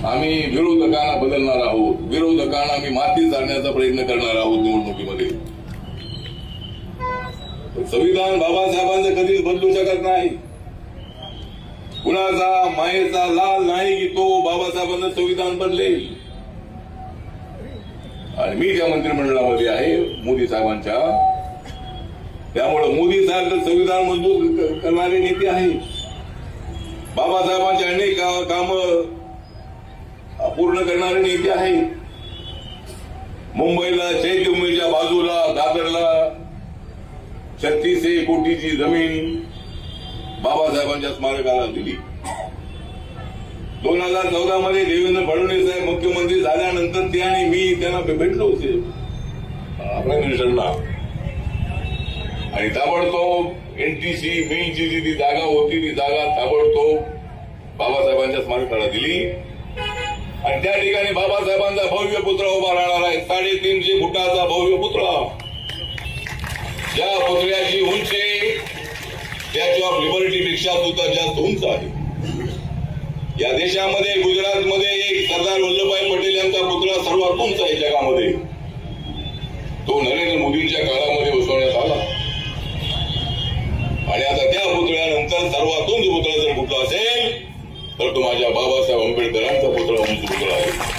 आम्ही विरोधकांना बदलणार आहोत, विरोधकांना आम्ही माती चालण्याचा प्रयत्न करणार आहोत निवडणुकीमध्ये. संविधान बाबासाहेबांचं कधीच बदलू शकत नाही. कुणाचा मायेचा लाल नाही की तो बाबासाहेबांचं संविधान बदलेल. आणि मी त्या मंत्रिमंडळामध्ये आहे मोदी साहेबांच्या, त्यामुळे मोदी साहेब संविधान मंजूर करणारे नेते आहेत. बाबासाहेबांचे अनेक काम पूर्ण करणारे नेते आहेत. मुंबईला चैत्यभूमीच्या बाजूला दादरला 36 कोटीची जमीन बाबासाहेबांच्या स्मारकाला दिली. 2014 मध्ये देवेंद्र फडणवीस साहेब मुख्यमंत्री झाल्यानंतर ते आणि मी त्यांना भेटलो होते प्राईम मिनिस्टरना, आणि ताबडतोब एनटीसी मिलची जी ती जागा होती ती जागा ताबडतोब बाबासाहेबांच्या स्मारकाला दिली. आणि त्या ठिकाणी बाबासाहेबांचा भव्य पुतळा उभा राहणार आहे. 350 फुटाचा भव्य पुतळा. ज्या पुतळ्याची उंची स्टॅच्यू ऑफ लिबर्टीपेक्षा सुद्धा जास्त उंच आहे. या देशामध्ये गुजरातमध्ये एक सरदार वल्लभभाई पटेल यांचा पुतळा सर्वात उंच आहे जगामध्ये. तो नरेंद्र मोदींच्या काळामध्ये बसवण्यात आला. आणि आता त्या पुतळ्यानंतर सर्वात उंच पुतळा जर कुठला असेल तर तो माझ्या बाबासाहेब आंबेडकरांचा पुतळा उंच पुतळा आहे.